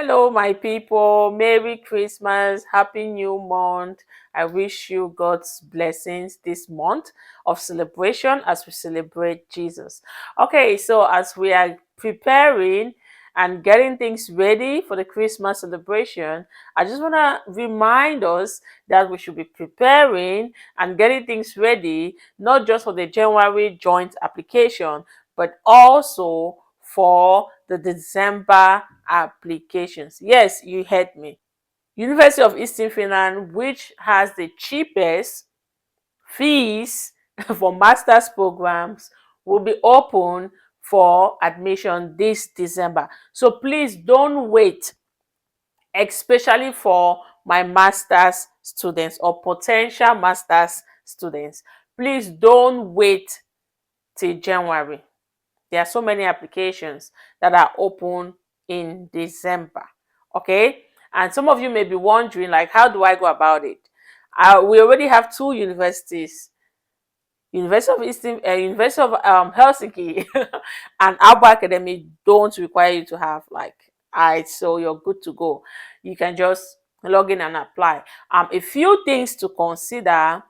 Hello, my people. Merry Christmas. Happy New Month. I wish you God's blessings this month of celebration as we celebrate Jesus. Okay, so as we are preparing and getting things ready for the Christmas celebration, I just want to remind us that we should be preparing and getting things ready, not just for the January joint application, but also for the December applications. Yes, you heard me. University of Eastern Finland, which has the cheapest fees for master's programs, will be open for admission this December. So please don't wait, especially for my master's students or potential master's students. Please don't wait till January. There are so many applications that are open in December. Okay, and some of you may be wondering, like, how do I go about it? We already have two universities, University of Helsinki and Alba Academy don't require you to have like so you're good to go. You can just log in and apply. A few things to consider.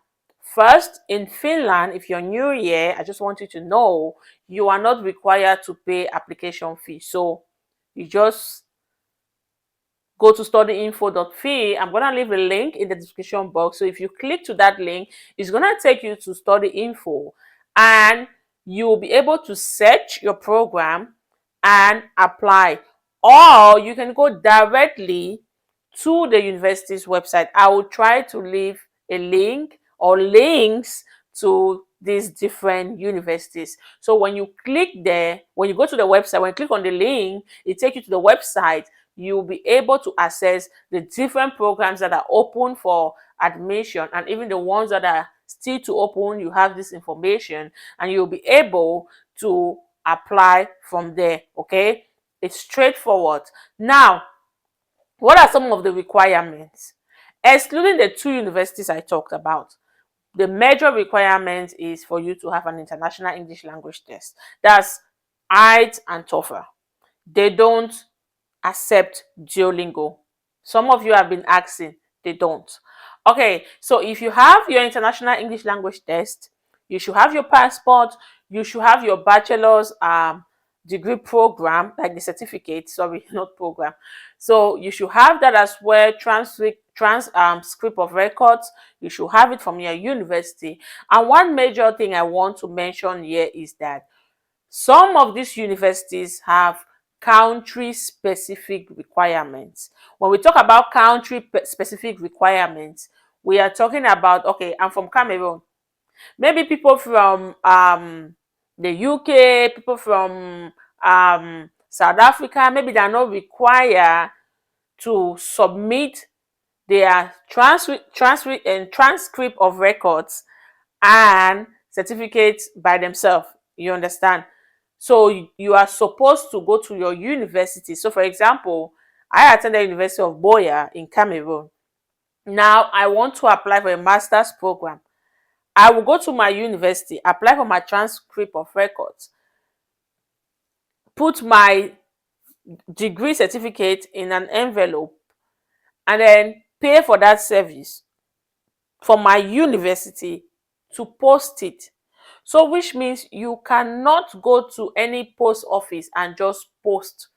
First, in Finland, if you're new here, I just want you to know you are not required to pay application fee. So you just go to studyinfo.fi. I'm going to leave a link in the description box. So if you click to that link, it's going to take you to study info and you'll be able to search your program and apply. Or you can go directly to the university's website. I will try to leave a link or links to these different universities. So when you click there, when you go to the website, when you click on the link, it takes you to the website. You'll be able to access the different programs that are open for admission, and even the ones that are still to open, you have this information and you'll be able to apply from there. Okay, it's straightforward. Now, what are some of the requirements? Excluding the two universities I talked about, the major requirement is for you to have an international English language test. That's IELTS and TOEFL. They don't accept Duolingo. Some of you have been asking, they don't. Okay, so if you have your international English language test, you should have your passport, you should have your bachelor's degree program, like the certificate, sorry, not program. So you should have that as well, transcript of records, you should have it from your university. And one major thing I want to mention here is that some of these universities have country specific requirements. When we talk about country specific requirements, we are talking about, okay, I'm from Cameroon. Maybe people from the UK, people from South Africa, maybe they are not required to submit their transcript of records and certificates by themselves. You understand? So you are supposed to go to your university. So for example, I attended the University of Boya in Cameroon. Now I want to apply for a master's program. I will go to my university, apply for my transcript of records, put my degree certificate in an envelope, and then pay for that service for my university to post it. So which means you cannot go to any post office and just post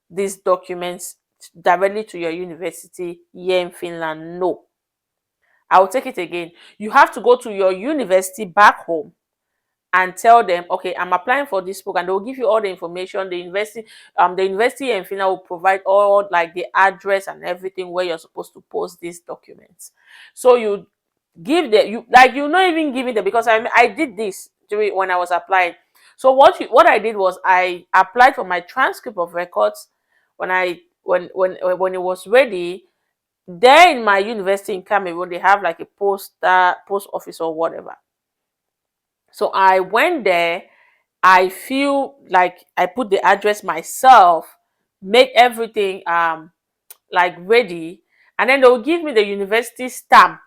these documents directly to your university here in Finland. No. I will take it again. You have to go to your university back home and tell them, okay, I'm applying for this program. They will give you all the information. The university in Finland will provide all like the address and everything where you're supposed to post these documents. So you give the you're not even giving them, because I did this during when I was applying. So what I did was I applied for my transcript of records when when it was ready. There in my university in Cameroon, they have like a post office or whatever. So I went there. I feel like I put the address myself, make everything like ready, and then they'll give me the university stamp.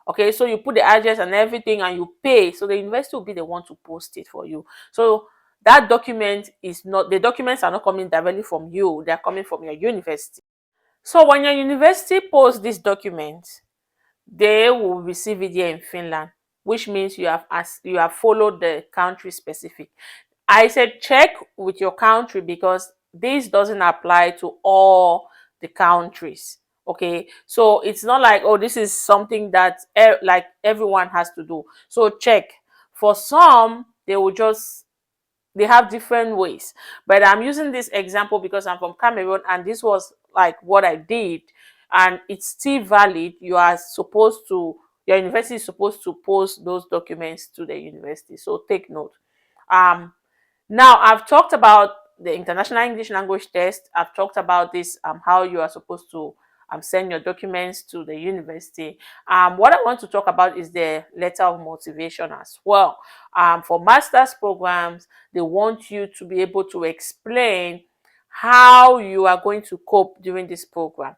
Okay, so you put the address and everything and you pay. So the university will be the one to post it for you. So that document is not, the documents are not coming directly from you, they are coming from your university. So when your university posts this document, they will receive it here in Finland, which means you have followed the country specific. I said check with your country because this doesn't apply to all the countries. Okay, so it's not like, oh, this is something that like everyone has to do. So check. For some, they will just, they have different ways, but I'm using this example because I'm from Cameroon and this was like what I did, and it's still valid. You are supposed to, your university is supposed to post those documents to the university, so take note. Now, I've talked about the International English Language Test. I've talked about this, how you are supposed to send your documents to the university. What I want to talk about is the letter of motivation as well. For master's programs, they want you to be able to explain how you are going to cope during this program.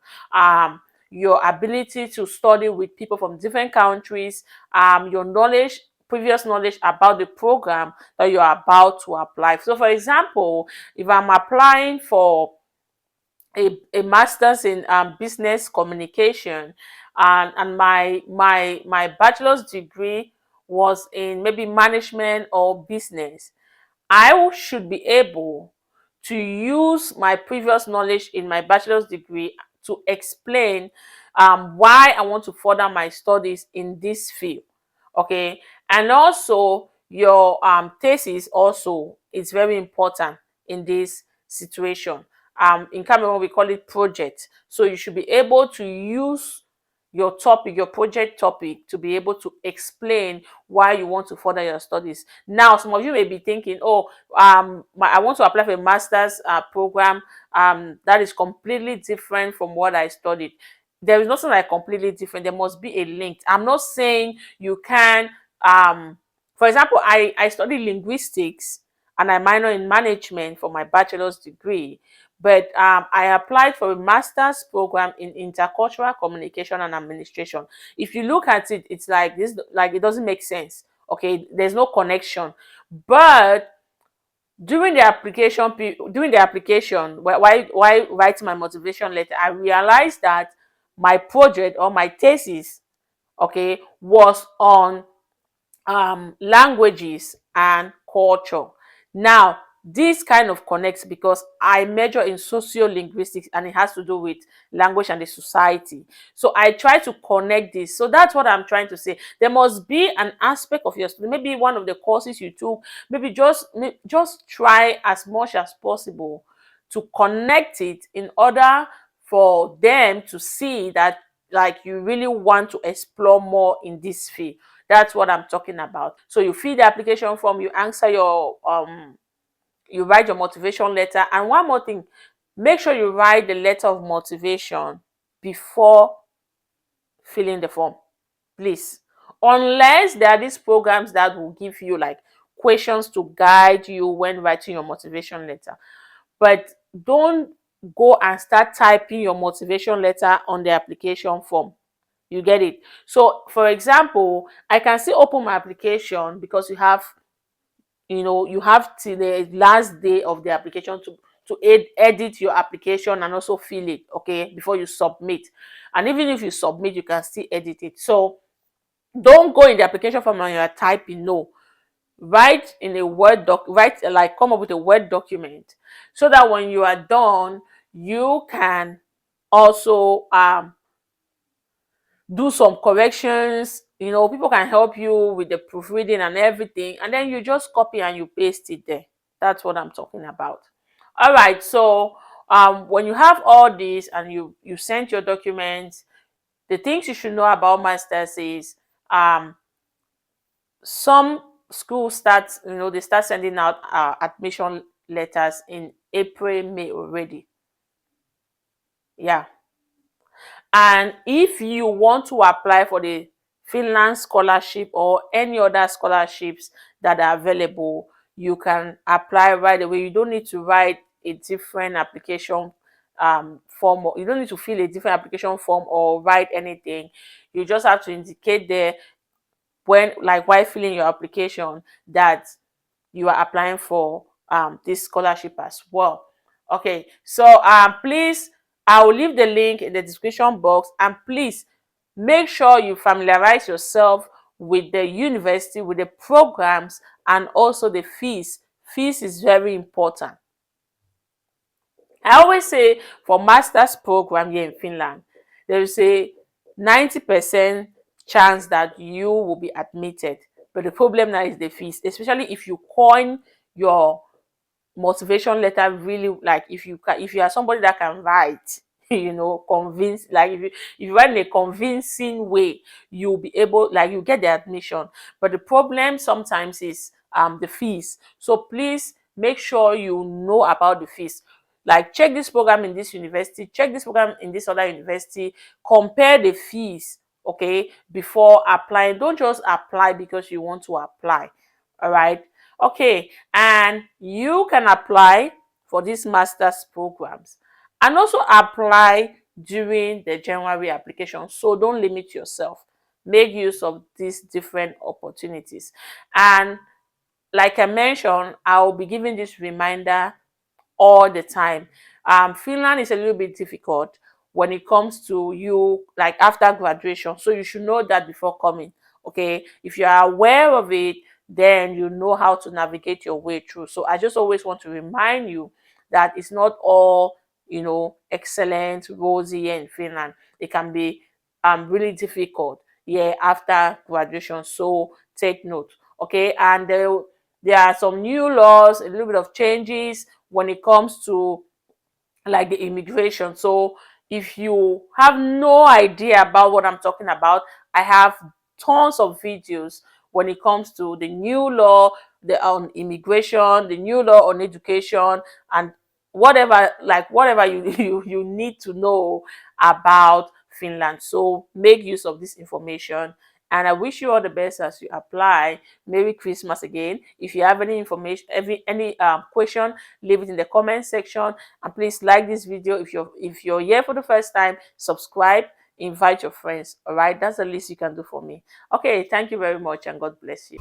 Your ability to study with people from different countries, your knowledge, previous knowledge about the program that you are about to apply. So for example, if I'm applying for a master's in business communication, and my bachelor's degree was in maybe management or business, I should be able to use my previous knowledge in my bachelor's degree to explain why I want to further my studies in this field. Okay, and also your thesis also is very important in this situation. In Cameroon, we call it project. So you should be able to use your topic, your project topic, to be able to explain why you want to further your studies. Now, some of you may be thinking, oh, I want to apply for a master's program that is completely different from what I studied. There is nothing like completely different. There must be a link. I'm not saying you can, for example, I studied linguistics and I minor in management for my bachelor's degree. But I applied for a master's program in intercultural communication and administration. If you look at it, it's like this, like it doesn't make sense. Okay, there's no connection. But during the application, why writing my motivation letter, I realized that my project or my thesis, okay, was on languages and culture. Now, this kind of connects because I major in sociolinguistics and it has to do with language and the society. So I try to connect this. So that's what I'm trying to say. There must be an aspect of your, maybe one of the courses you took, maybe just try as much as possible to connect it in order for them to see that like you really want to explore more in this field. That's what I'm talking about. So you fill the application form, you answer your you write your motivation letter, and one more thing, make sure you write the letter of motivation before filling the form, please. Unless there are these programs that will give you like questions to guide you when writing your motivation letter. But don't go and start typing your motivation letter on the application form. You get it? So for example, I can still open my application because you have till the last day of the application to edit your application and also fill it, okay, before you submit. And even if you submit, you can still edit it. So don't go in the application form and you're typing. No, write in a word doc, write like come up with a word document so that when you are done, you can also do some corrections. People can help you with the proofreading and everything, and then you just copy and you paste it there. That's what I'm talking about. All right, so when you have all this and you sent your documents, the things you should know about masters is some schools start, they start sending out admission letters in April, May already. Yeah. And if you want to apply for the Finland scholarship or any other scholarships that are available, you can apply right away. You don't need to write a different application form. You don't need to fill a different application form or write anything. You just have to indicate there while filling your application that you are applying for this scholarship as well. Okay, so please, I will leave the link in the description box, and please make sure you familiarize yourself with the university, with the programs, and also the fees. Fees is very important. I always say for master's program here in Finland, there is a 90% chance that you will be admitted. But the problem now is the fees, especially if you coin your motivation letter really, like if you are somebody that can write, convince, like if you write in a convincing way, you'll be able, like, you get the admission. But the problem sometimes is the fees. So please make sure you know about the fees. Like, check this program in this university, check this program in this other university, compare the fees, okay, before applying. Don't just apply because you want to apply. All right. Okay, and you can apply for these master's programs and also apply during the January application. So don't limit yourself. Make use of these different opportunities. And like I mentioned, I'll be giving this reminder all the time. Finland is a little bit difficult when it comes to you, like after graduation. So you should know that before coming. Okay, if you are aware of it, then you know how to navigate your way through. So I just always want to remind you that it's not all, excellent, rosy here in Finland. It can be really difficult, yeah, after graduation. So take note. Okay, and there are some new laws, a little bit of changes when it comes to, like, the immigration. So if you have no idea about what I'm talking about, I have tons of videos when it comes to the new law, the on immigration, the new law on education, and whatever you you need to know about Finland. So make use of this information, and I wish you all the best as you apply. Merry Christmas again. If you have any information, any question, leave it in the comment section, and please like this video. If you're here for the first time, subscribe, invite your friends. All right, that's the least you can do for me. Okay, thank you very much, and God bless you.